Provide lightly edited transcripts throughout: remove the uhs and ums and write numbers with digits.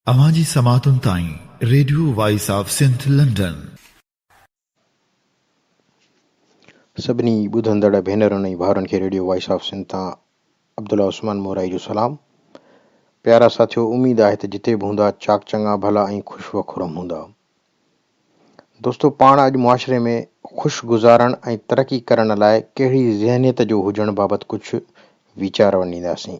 अवां जी समातुनि ताईं radio Voice of Sindh London. सभिनी ॿुधंदड़ भेनरुनि ऐं भाउरनि खे रेडियो वॉइस ऑफ सिंध तां अब्दुल्ला उस्मान मोहराई जो सलाम। प्यारा साथियो, उम्मीद आहे त जिते बि हूंदा चाक चङा भला ऐं ख़ुशि वखुरम हूंदा। दोस्तो, पाण अॼु मुआशरे में ख़ुशि गुज़ारण ऐं तरक़ी करण लाइ कहिड़ी ज़हनियत जो हुजण बाबति कुझु वीचार वंडींदासीं।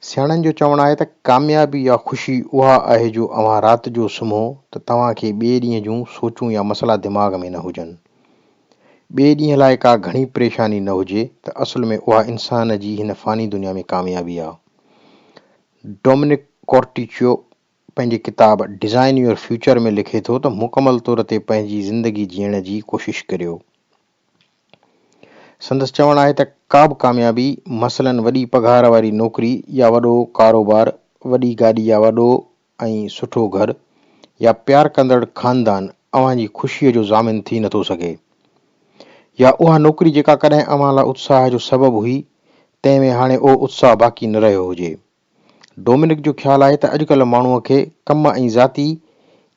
सियाणनि जो चवणु आहे त कामयाबी या ख़ुशी उहा आहे जो अव्हां राति जो सुम्हो त तव्हांखे ॿिए ॾींहं जूं सोचूं या मसला दिमाग़ में न हुजनि। ॿिए ॾींहं लाइ का घणी परेशानी न हुजे त असल में उहा इंसान जी हिन फ़ानी दुनिया में कामयाबी आहे। डोमिनिक कॉर्टिचियो पंहिंजी किताब डिज़ाइन योर फ्यूचर में लिखे थो त मुकमल तौर ते पंहिंजी ज़िंदगी जीअण जी कोशिशि करियो। संदसि चवणु आहे त का बि कामयाबी, मसलन वॾी पघार वारी नौकरी या वॾो कारोबार, वॾी गाॾी या वॾो ऐं सुठो घर या प्यार कंदड़ ख़ानदान अव्हां जी ख़ुशीअ जो ज़ामिन थी नथो सघे। या उहा नौकरी जेका कॾहिं अव्हां लाइ उत्साह जो सबबु हुई, तंहिं में हाणे उहो उत्साह बाक़ी न रहियो हुजे। डोमिनिक जो ख़्यालु आहे त अॼुकल्ह माण्हूअ खे कम ऐं ज़ाती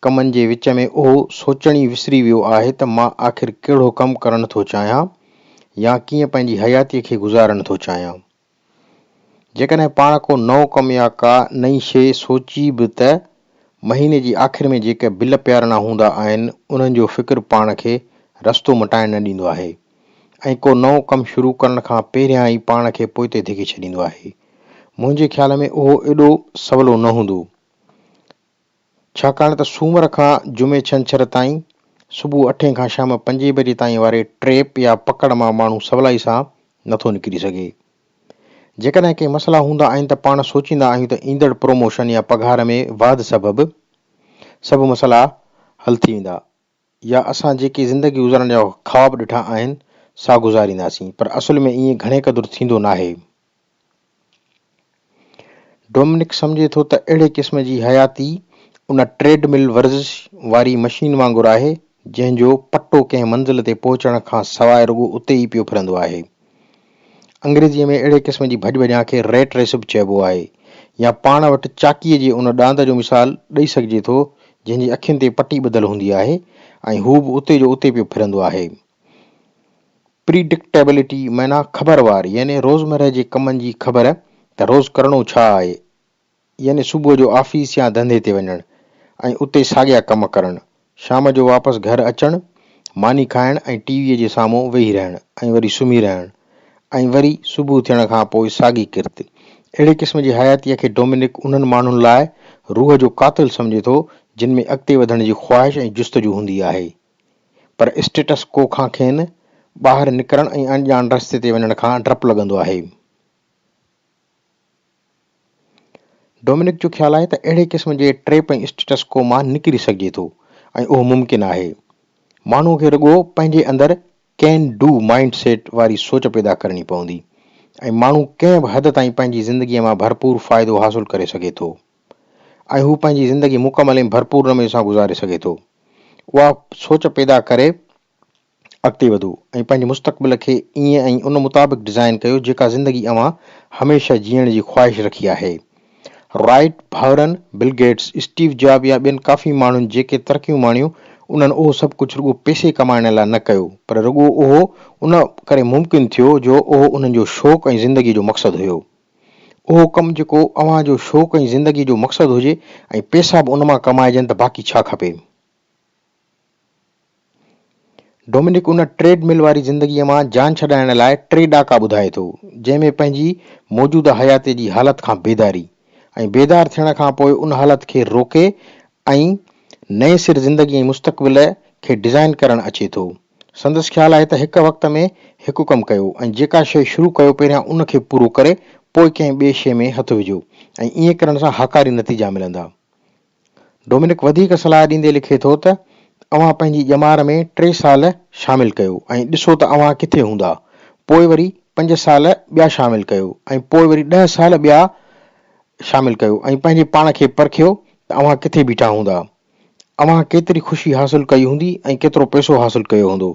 कमनि जे विच में उहो सोचण ई विसरी वियो आहे त मां आख़िर कहिड़ो कमु करणु थो चाहियां या कीअं पंहिंजी हयातीअ खे गुज़ारणु थो चाहियां। जेकॾहिं पाण को नओं कमु या का नई शइ सोची बि त महीने जी आख़िर में जेके बिल प्यारणा हूंदा आहिनि उन्हनि जो फ़िक्र पाण खे रस्तो मटाइण न ॾींदो आहे ऐं को नओं कमु शुरू करण खां पहिरियां ई पाण खे पोइते धिके छॾींदो आहे। मुंहिंजे ख़्याल में उहो एॾो सवलो न हूंदो, छाकाणि त सूमर खां जुमे छंछर ताईं सुबुह 8 खां शाम 5 बजे ताईं वारे ट्रेप या पकड़ मां माण्हू सवलाई सां नथो निकिरी सघे। जेकॾहिं के मसला हूंदा आहिनि त पाण सोचींदा आहियूं त ईंदड़ प्रमोशन या पघार में वाध सबबु सभु मसला हल थी वेंदा या असां जेकी ज़िंदगी गुज़ारण जा ख़्वाब ॾिठा आहिनि सा गुज़ारींदासीं, पर असल में ईअं घणे क़दुरु थींदो नाहे। डोमिनिक सम्झे थो त अहिड़े क़िस्म जी हयाती उन ट्रेडमिल वर्ज़िश वारी मशीन वांगुरु आहे जंहिंजो पटो कंहिं मंज़िल ते पहुचण खां सवाइ रुॻो उते ई पियो फिरंदो आहे। अंग्रेज़ीअ में अहिड़े क़िस्म जी भॼ खे रेट रेस बि चइबो आहे, या पाण वटि चाकीअ जे उन ॾांद जो मिसाल ॾेई सघिजे थो जंहिंजी अखियुनि ते पटी ॿधल हूंदी आहे ऐं हू बि उते जो उते पियो फिरंदो आहे। प्रीडिक्टेबिलिटी माना ख़बरवार, यानी रोज़मर्रा जे कमनि जी ख़बर त रोज़ करणो छा आहे, यानी सुबुह जो ऑफिस या धंधे ते वञणु ऐं उते साॻिया कम करणु, शाम जो वापसि घर अचणु, मानी खाइणु ऐं टीवीअ जे साम्हूं वेही रहणु ऐं वरी सुम्ही रहणु ऐं वरी सुबुह थियण खां पोइ साॻी किरत। अहिड़े क़िस्म जी हयातीअ खे डोमिनिक उन्हनि माण्हुनि लाइ रूह जो कातिल सम्झे थो जिन में अॻिते वधण जी ख़्वाहिश ऐं जुस्तजू हूंदी आहे, पर स्टेटस को खां खेनि ॿाहिरि निकिरण ऐं अनजान रस्ते ते वञण खां डपु लॻंदो आहे। डोमिनिक जो ख़्यालु आहे त अहिड़े क़िस्म जे ट्रेप ऐं स्टेटस को मां निकिरी सघिजे थो ऐं उहो मुमकिन आहे। माण्हूअ खे रुॻो पंहिंजे अंदरि कैन डू माइंड सेट वारी सोच पैदा करणी पवंदी ऐं माण्हू कंहिं बि हद ताईं पंहिंजी ज़िंदगीअ मां भरपूर फ़ाइदो हासिलु करे सघे थो ऐं हू पंहिंजी ज़िंदगी मुकमल ऐं भरपूर नमूने सां गुज़ारे सघे थो। उहा सोच पैदा करे अॻिते वधो ऐं पंहिंजे मुस्तक़बिल खे ईअं ऐं उन मुताबिक़ डिज़ाइन कयो जेका ज़िंदगी अव्हां हमेशह जीअण जी ख़्वाहिश रखी आहे। राइट भाउरनि बिल गेट्स, स्टीव जॉब या ॿियनि काफ़ी माण्हुनि जेके तरक़ियूं माणियूं उन्हनि उहो सभु कुझु रुॻो पैसे कमाइण लाइ न कयो, पर रुॻो उहो उन करे मुमकिन थियो जो उहो उन्हनि जो शौक़ु ऐं ज़िंदगी जो मक़सदु हुयो। उहो कमु जेको अव्हां जो शौक़ु ऐं ज़िंदगी जो मक़सदु हुजे ऐं पैसा बि उन मां कमाइजनि त बाक़ी छा खपे। डोमिनिक उन ट्रेडमिल वारी ज़िंदगीअ मां जान छॾाइण लाइ 3 ॾाका ॿुधाए थो, जंहिंमें पंहिंजी मौजूदा हयाती जी हालत खां बेदारी ऐं बेदार थियण खां पोइ उन हालत खे रोके ऐं नए सिर ज़िंदगी ऐं मुस्तक़बिल खे डिज़ाइन करणु अचे थो। संदसि ख़्यालु आहे त हिकु वक़्त में हिकु कमु कयो ऐं जेका शइ शुरू कयो पहिरियां उन खे पूरो करे पोइ कंहिं ॿिए शइ में हथु विझो ऐं ईअं करण सां हाकारी नतीजा मिलंदा। डोमिनिक वधीक सलाह ॾींदे लिखे थो त अव्हां पंहिंजी ॼमार में 3 साल शामिल कयो ऐं ॾिसो त अव्हां किथे हूंदा, पोइ वरी 5 साल ॿिया शामिल कयो ऐं पोइ वरी 10 साल ॿिया शामिल कयो ऐं पंहिंजे पाण खे परखियो त अव्हां किथे बीठा हूंदा, अव्हां केतिरी ख़ुशी हासिलु कई हूंदी ऐं केतिरो पैसो हासिलु कयो हूंदो।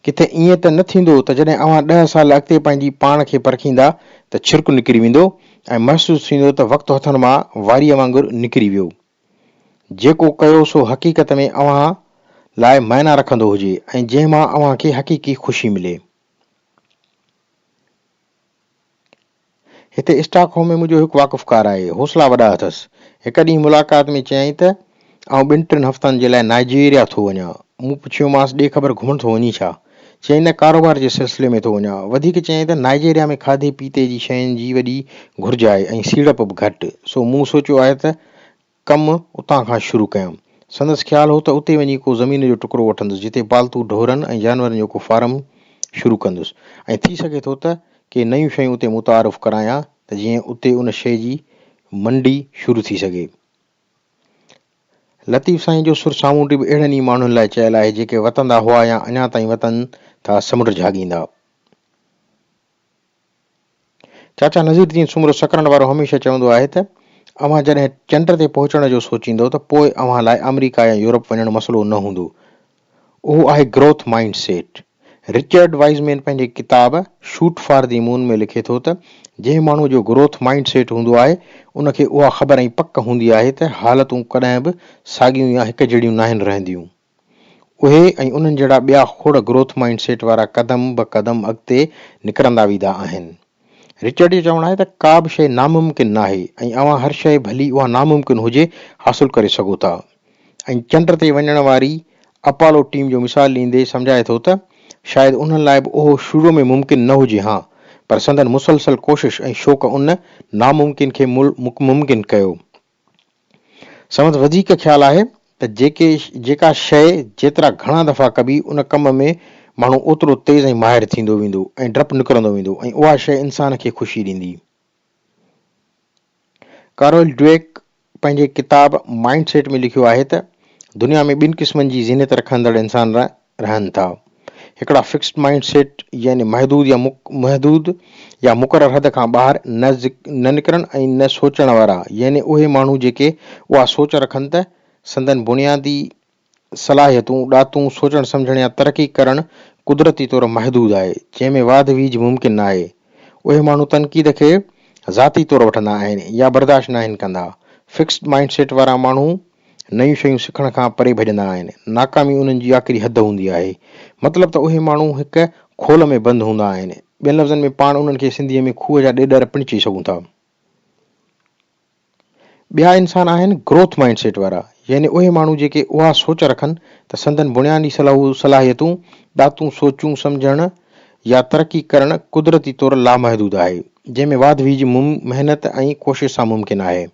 किथे ईअं त न थींदो त जॾहिं अव्हां 10 साल अॻिते पंहिंजी पाण खे परखींदा त छिरकु निकिरी वेंदो ऐं महसूसु थींदो त वक़्तु हथनि मां वारीअ वांगुरु निकिरी वियो। जेको कयो सो हक़ीक़त में अव्हां लाइ मायना रखंदो हुजे ऐं जंहिं मां अव्हां खे हक़ीक़ी ख़ुशी मिले। हिते स्टॉकहोम में मुंहिंजो हिकु वाक़ुफ़कार आहे, हौसला वॾा अथसि। हिकु ॾींहुं मुलाक़ात में चयईं त आउं 2-3 हफ़्तनि जे लाइ नाइजीरिया थो वञा। मूं पुछियोमांसि ॾे ख़बर घुमण थो वञी छा? चयईं न, कारोबार जे सिलसिले में थो वञा। वधीक चयईं त नाइजीरिया में खाधे पीते जी शयुनि जी वॾी घुर्ज आहे ऐं सीड़प बि घटि, सो मूं सोचियो आहे त कमु उतां खां शुरू कयां। संदसि ख़्यालु हो त उते वञी को ज़मीन जो टुकड़ो वठंदुसि जिते पालतू ढोरनि ऐं जानवरनि जो को फार्म शुरू कंदुसि ऐं थी सघे थो त के नयूं शयूं उते मुतारिफ़ करायां त जीअं उते उन शइ जी मंडी शुरू थी सघे। लतीफ़ साईं जो सुर सामूंडी बि अहिड़नि ई माण्हुनि लाइ चयल आहे जेके वतंदा हुआ या अञा ताईं वतन था समुंड झागींदा। चाचा नज़ीरुद्दीन सुमरो सकरन वारो हमेशह चवंदो आहे त अव्हां जॾहिं चंड ते पहुचण जो सोचींदो त पोइ अव्हां लाइ अमेरिका या यूरोप वञणु मसइलो न हूंदो। उहो आहे growth mind set. Richard Wiseman पंहिंजी किताब शूट फॉर दी मून में लिखे थो त जंहिं माण्हू जो ग्रोथ माइंड सेट हूंदो आहे उनखे उहा ख़बर ऐं पक हूंदी आहे त हालतूं कॾहिं बि साॻियूं या हिकु जहिड़ियूं नाहिनि रहंदियूं। उहे ऐं उन्हनि जहिड़ा ॿिया खोड़ ग्रोथ माइंड सेट वारा क़दम ब क़दम अॻिते निकिरंदा वेंदा आहिनि। रिचर्ड जो चवणु आहे त का बि शइ नामुमकिन नाहे ऐं अव्हां हर शइ भली उहा नामुमकिन हुजे हासिल करे सघो था। ऐं चंड ते वञण वारी अपोलो टीम जो मिसाल ॾींदे सम्झाए थो त शायदि उन्हनि लाइ बि उहो शुरू में मुमकिन न हुजे, हा, पर संदन मुसलसल कोशिश ऐं शौक़ उन नामुमकिन खे मुमकिन कयो। समझ वधीक ख़्यालु आहे त जेका शइ जेतिरा घणा दफ़ा कबी उन कम में माण्हू ओतिरो तेज़ ऐं माहिर थींदो वेंदो ऐं डपु निकिरंदो वेंदो ऐं उहा शइ इंसान खे ख़ुशी ॾींदी। कारोल ड्वेक पंहिंजे किताब माइंड सेट में लिखियो आहे त दुनिया में 2 क़िस्मनि जी ज़ीनत रखंदड़ इंसान रहनि था। हिकिड़ा फिक्स्ड माइंड सेट यानी महदूद या मुक़रर हद खां ॿाहिरि न निकिरनि ऐं न सोचण वारा यानी उहे माण्हू जेके उहा सोच रखनि त संदन बुनियादी सलाहियतूं ॾातूं सोचणु सम्झण या तरक़ी करणु कुदरती तौरु महदूद आहे, जंहिंमें वाध वीज मुमकिन न आहे। उहे माण्हू तनक़ीद खे ज़ाती तौरु वठंदा आहिनि या बर्दाश्त न आहिनि कंदा। फिक्स्ड माइंड सेट वारा माण्हू नयूं शयूं सिखण खां परे भॼंदा आहिनि। नाकामी उन्हनि जी आख़िरी हद हूंदी आहे। मतिलबु त उहे माण्हू हिकु खोल में बंदि हूंदा आहिनि। ॿियनि लफ़्ज़नि में पाण उन्हनि खे सिंधीअ में खूह जा ॾेॾर पिणु चई सघूं था। ॿिया इंसान आहिनि ग्रोथ माइंड सेट वारा यानी उहे माण्हू जेके उहा सोच रखनि त संदन बुनियादी सलाहियतूं ॾातूं सोचूं सम्झण या तरक़ी करणु कुदरती तौरु लामहदूद आहे, जंहिंमें वाध वीज महिनत ऐं कोशिश सां मुमकिन आहे।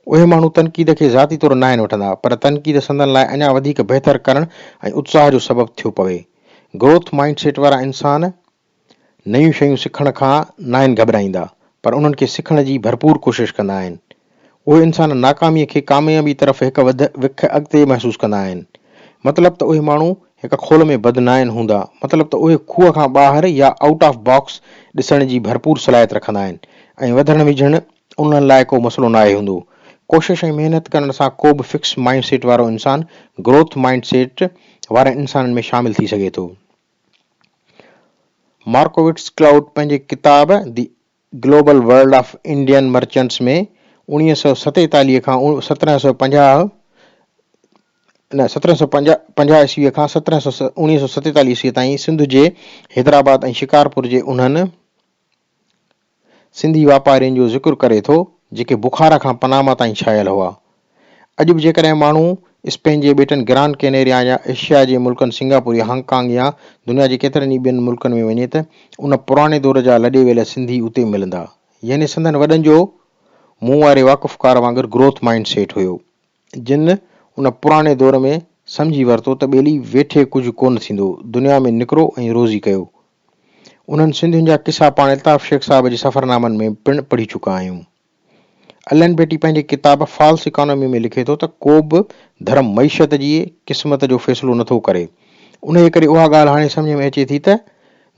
उहे माण्हू तनक़ीद खे ज़ाती तौरु न आहिनि वठंदा, पर तनक़ीद संदन लाइ अञा वधीक बहितर करणु ऐं उत्साह जो सबबु थियो पवे। ग्रोथ माइंड सेट वारा इंसान नयूं शयूं सिखण खां न आहिनि घबराईंदा, पर उन्हनि खे सिखण जी भरपूर कोशिश कंदा आहिनि। उहे इंसान नाकामीअ खे कामयाबी तरफ़ हिकु विख अॻिते महसूसु कंदा आहिनि। मतिलबु त उहे माण्हू हिकु खोल में बंदि न आहिनि हूंदा, मतिलबु त उहे खूह खां ॿाहिरि या आउट ऑफ बॉक्स ॾिसण जी भरपूर सलाहियत रखंदा आहिनि ऐं वधणु विझणु उन्हनि लाइ को मसइलो न आहे हूंदो। कोशिश ऐं महिनत करण सां को बि फिक्स माइंड सेट वारो इंसान ग्रोथ माइंड सेट वारनि इंसाननि में शामिल थी सघे थो। मार्कोविट्स क्लाउड पंहिंजे किताब दी global world of Indian merchants में 1947 खां 1750 ईस्वीअ खां 1947 ईस्वीअ ताईं सिंध जे हैदराबाद ऐं शिकारपुर जे उन्हनि सिंधी वापारियुनि जो ज़िक्र करे थो जेके बुखारा खां पनामा ताईं छायल हुआ। अॼु बि जेकॾहिं माण्हू स्पेन जे ॿेटनि ग्रान कैनेरिया या एशिया जे मुल्कनि सिंगापुर या हांगकांग या दुनिया जे केतिरनि ई ॿियनि मुल्कनि में वञे त उन पुराणे दौर जा लॾे वेल सिंधी उते मिलंदा। यानी संदन वॾनि जो मुंहुं वारे वाक़ुफ़कार वांगुरु ग्रोथ माइंड सेट हुयो, जिन उन पुराणे दौर में सम्झी वरितो त ॿेली वेठे कुझु कोन थींदो, दुनिया में निकिरो ऐं रोज़ी कयो। उन्हनि सिंधियुनि जा किसा पाण अल्ताफ़ शेख साहिब जे सफ़रनामनि में पिणु पढ़ी चुका आहियूं। अलन बेटी पंहिंजी किताब फॉल्स इकोनॉमी में लिखे थो त को बि धर्म मईशत जी क़िस्मत जो फ़ैसिलो नथो करे। उन जे करे उहा ॻाल्हि हाणे सम्झ में अचे थी त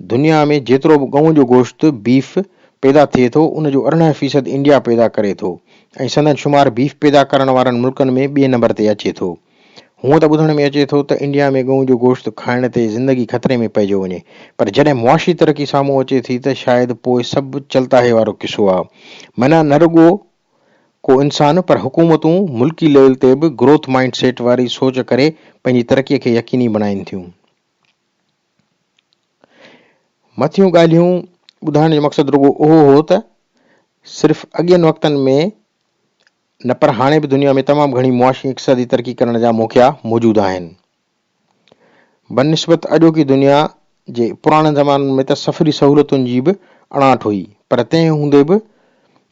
दुनिया में जेतिरो बि गऊं जो गोश्त बीफ पैदा थिए थो उन जो 18% इंडिया पैदा करे थो ऐं संदन शुमार बीफ पैदा करण वारनि मुल्कनि में 2 नंबर ते अचे थो। हूअं त ॿुधण में अचे थो त इंडिया में गऊं जो गोश्त खाइण ते ज़िंदगी ख़तरे में पइजी वञे, पर जॾहिं मुआशी तरक़ी साम्हूं अचे थी त शायदि पोइ सभु चलता है वारो किस्सो आहे। माना न रुॻो को इंसान पर हुकूमतूं मुल्की लेवल ते बि ग्रोथ माइंड सेट वारी सोच करे पंहिंजी तरक़ीअ खे यकीनी बणाइनि थियूं। मथियूं ॻाल्हियूं ॿुधाइण जो मक़सदु रुॻो उहो हो त सिर्फ़ु अॻियनि वक़्तनि में न पर हाणे बि दुनिया में तमामु घणी मुआशी इक़्तिसादी तरक़ी करण जा मौक़िया मौजूदु आहिनि। बनिस्बत अॼोकी दुनिया जे पुराणे ज़माननि में त सफ़री सहूलियतुनि जी बि अणाट हुई, पर तंहिं हूंदे बि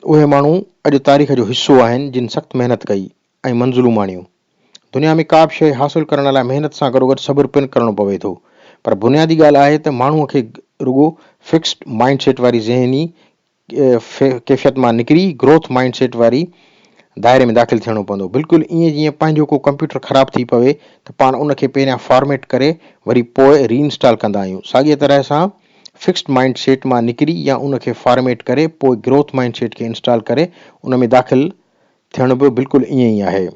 उहे माण्हू अॼु तारीख़ जो हिसो आहिनि जिन सख़्तु महिनत कई ऐं मंज़िलूं माणियूं। दुनिया में का बि शइ हासिलु करण लाइ महिनत सां गॾोगॾु सब्र पिणु करणो पवे थो, पर बुनियादी ॻाल्हि आहे त माण्हूअ खे रुॻो फिक्स्ड माइंड सेट वारी ज़हनी कैफ़ियत मां निकिरी ग्रोथ माइंड सेट वारी दायरे में दाख़िल थियणो पवंदो। बिल्कुलु ईअं जीअं पंहिंजो को कंप्यूटर ख़राबु थी पवे त पाण उनखे पहिरियां फॉर्मेट करे वरी पोइ रीइंस्टॉल कंदा आहियूं, साॻिए तरह सां फिक्स्ड माइंड सेट मां निकिरी या उनखे फॉर्मेट करे पोइ ग्रोथ माइंड सेट खे इंस्टॉल करे उन में दाख़िल थियण बि बिल्कुलु ईअं ई आहे।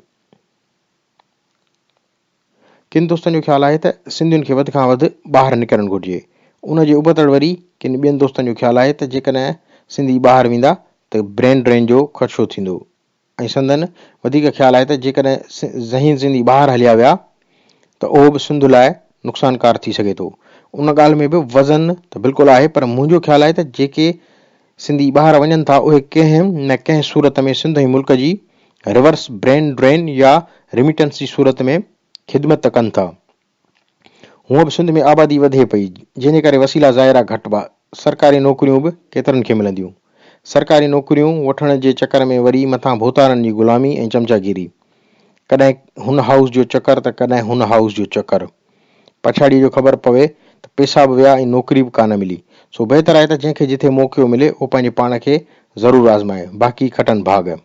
किन दोस्तनि जो ख़्यालु आहे त सिंधियुनि खे वधि खां वधि ॿाहिरि निकिरणु घुरिजे। उन जे उबतड़ वरी किन ॿियनि दोस्तनि जो ख़्यालु आहे त जेकॾहिं सिंधी ॿाहिरि वेंदा त ब्रेन ड्रेन जो ख़दशो थींदो, ऐं संदन वधीक ख़्यालु आहे त जेकॾहिं ज़हीन सिंधी ॿाहिरि हलिया विया त उहो बि सिंध लाइ नुक़सानकार थी सघे थो। उन ॻाल्हि में बि वज़न त बिल्कुलु आहे, पर मुंहिंजो ख़्यालु आहे त जेके सिंधी ॿाहिरि वञनि था उहे कंहिं न कंहिं सूरत में सिंध ऐं मुल्क जी रिवर्स ब्रेन ड्रेन या रिमिटेंस जी सूरत में ख़िदमत कनि था। हूअं बि सिंध में आबादी वधे पई, जंहिंजे करे वसीला ज़ाइरा घटि बा, सरकारी नौकरियूं बि केतिरनि खे मिलंदियूं। सरकारी नौकरियूं वठण जे चकर में वरी मथां भोतारनि जी ग़ुलामी ऐं चमचागिरी, कॾहिं हुन हाउस जो चकर त कॾहिं हुन हाउस जो चकर, पछाड़ी जो ख़बर पवे त पैसा बि विया ऐं नौकरी बि कान मिली। सो बहितर आहे त जंहिंखे जिथे मौक़ो मिले उहो पंहिंजे पाण खे ज़रूरु आज़माए, बाक़ी खटनि भाग।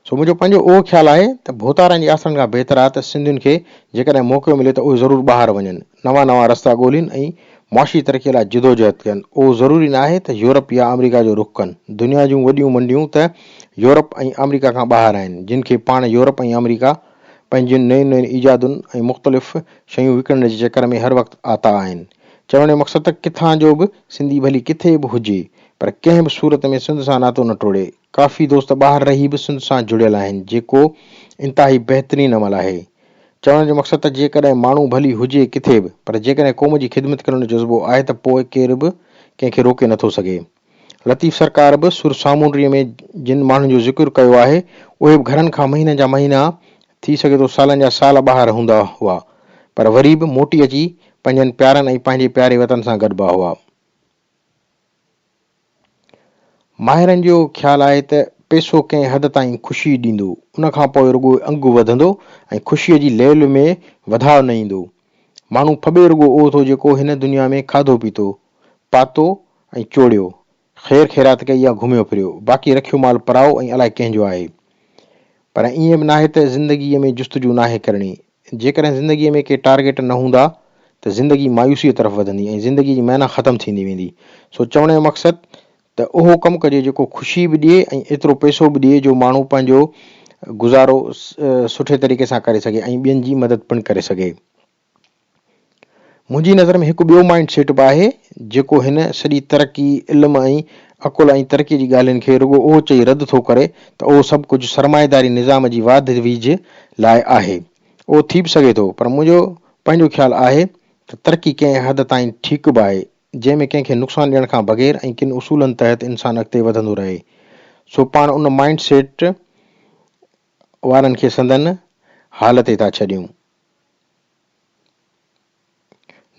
सो मुंहिंजो पंहिंजो उहो ख़्यालु आहे त भोतारनि जी आसरनि खां बहितर आहे त सिंधियुनि खे जेकॾहिं मौक़ो मिले त उहे ज़रूरु ॿाहिरि वञनि, नवां नवां रस्ता ॻोल्हिनि ऐं मुआशी तरक़ीअ लाइ जिदोजहद कनि। उहो ज़रूरी न आहे त यूरोप या अमेरिका जो रुख़ कनि। दुनिया जूं वॾियूं मंडियूं त यूरोप ऐं अमेरिका खां ॿाहिरि आहिनि, जिन खे पाण यूरोप ऐं अमेरिका पंहिंजियुनि नयुनि नयुनि ईजादुनि ऐं मुख़्तलिफ़ शयूं विकिणण जे चकर में हर वक़्तु आता आहिनि। चवण जो मक़सदु त किथां जो बि सिंधी भली किथे बि हुजे, पर कंहिं बि सूरत में सिंध सां नातो न टोड़े। काफ़ी दोस्त ॿाहिरि रही बि सिंध सां जुड़ियल आहिनि, जेको इंतिहाई बहितरीनु अमल आहे। चवण जो मक़सदु त जेकॾहिं माण्हू भली हुजे किथे बि, पर जेकॾहिं क़ौम जी ख़िदमत करण जो जज़्बो आहे त पोइ केर बि कंहिंखे रोके नथो सघे। लतीफ़ सरकार बि सुर सामूंडीअ में जिन माण्हुनि जो ज़िक्र कयो आहे उहे बि घरनि खां महीननि जा महीना, थी सघे थो सालनि जा साल ॿाहिरि हूंदा हुआ, पर वरी बि मोटी अची पंहिंजनि प्यारनि ऐं पंहिंजे प्यारे वतन सां गॾिबा हुआ। माहिरनि जो ख़्यालु आहे त पैसो कंहिं हद ताईं ख़ुशी ॾींदो, उनखां पोइ रुॻो अंगु वधंदो ऐं ख़ुशीअ जी लेवल में वधाउ न ईंदो। माण्हू फॿे रुॻो उहो थो जेको हिन दुनिया में खाधो पीतो, पातो ऐं चोड़ियो, ख़ैर ख़ैरात कई या घुमियो फिरियो, बाक़ी रखियो माल पराओ ऐं अलाए कंहिंजो आहे। पर ईअं बि नाहे त ज़िंदगीअ में जुस्तजू नाहे करणी। जेकॾहिं ज़िंदगीअ में के टारगेट न हूंदा त ज़िंदगी मायूसीअ तरफ़ वधंदी ऐं ज़िंदगी जी मैना ख़तमु थींदी वेंदी। सो चवण जो मक़सदु त उहो कमु कजे जेको ख़ुशी बि ॾिए ऐं एतिरो पैसो बि ॾिए जो माण्हू पंहिंजो गुज़ारो सुठे तरीक़े सां करे सघे ऐं ॿियनि जी मदद पिणु करे सघे। मुंहिंजी नज़र में हिकु ॿियो माइंड सेट बि आहे जेको हिन सॼी तरक़ी, इल्म ऐं अकुल ऐं तरक़ीअ जी ॻाल्हियुनि खे रुॻो उहो चई रद्द थो करे त उहो सभु कुझु सरमाएदारी निज़ाम जी वाध वीज लाइ आहे। उहो थी बि सघे थो, पर मुंहिंजो पंहिंजो ख़्यालु आहे त तरक़ी कंहिं हद ताईं ठीकु बि आहे, जंहिंमें कंहिंखे नुक़सानु ॾियण खां बग़ैर ऐं किन उसूलनि तहत इंसान अॻिते वधंदो रहे। सो पाण उन माइंड सेट वारनि खे संदन हाल ते था छॾियूं।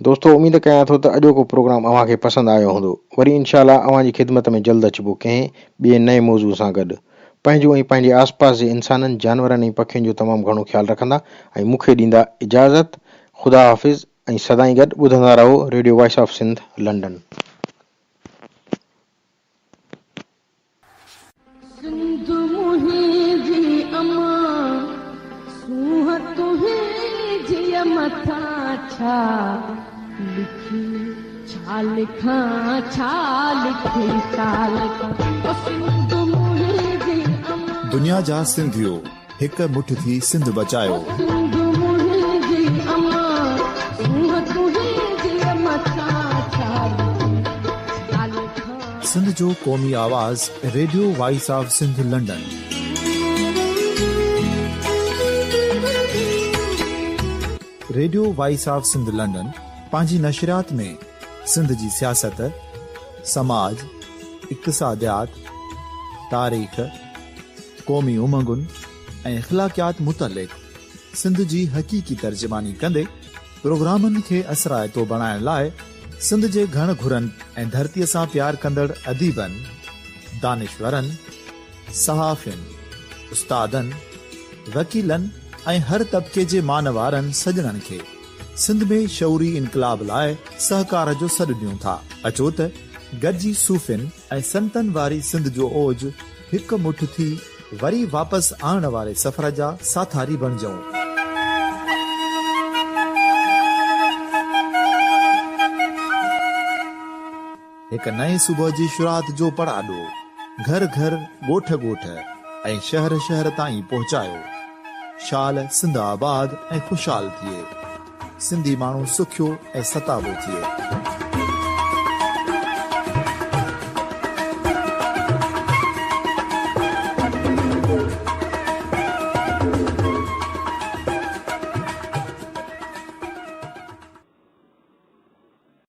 दोस्तो, उमेद कयां थो त अॼोको प्रोग्राम अव्हांखे पसंदि आयो हूंदो। वरी इनशाला अव्हांजी ख़िदमत में जल्द अचिबो कंहिं ॿिए नए मौज़ू सां गॾु। पंहिंजो ऐं पंहिंजे आसपास जे इंसाननि, जानवरनि ऐं पखियुनि जो तमामु घणो ख़्यालु रखंदा ऐं मूंखे ॾींदा इजाज़त। ख़ुदा हाफ़िज़ ऐं सदाईं गॾु ॿुधंदा रहो radio Voice of Sindh, London. दुनिया जा सिंधियो हिक मुठ थी सिंध बचायो। सिंध जो क़ौमी आवाज़ radio Voice of Sindh London. Radio Voice of Sindh London पंहिंजी नशरियात में सिंध जी सियासत, समाज, इक़्तिसादियात, तारीख़, क़ौमी उमंगुनि ऐं इख़्लाक़ियात मुतलिक़ सिंध जी हक़ीक़ी तर्जुमानी कंदे प्रोग्रामनि खे असराइतो बणाइण लाइ सिंध जे घण घुरनि ऐं धरतीअ सां प्यार कंदड़ अदीबनि, दानिशवरनि, सहाफ़ियुनि, उस्तादनि, वकीलनि ऐं हर तबिके जे मानवारनि सजणनि खे सिंध में शऊरी इनकलाब लाइ सहकार जो सॾु ॾियूं था। अचो त गॾिजी सूफ़ियुनि ऐं संतनि वारी सिंध जो ओज हिकु मुठ थी वरी वापसि आणण वारे सफ़र जा साथारी बणिजऊं। हिकु नए सुबुह जी शुरूआत जो पड़ाॾो घर घर, ॻोठ ॻोठ ऐं शहर शहर ताईं पहुचायो। शाल सिंध आबाद ऐं खुशहाल थिए, सिंधी माण्हू सुखियो ऐं सताबो थिए।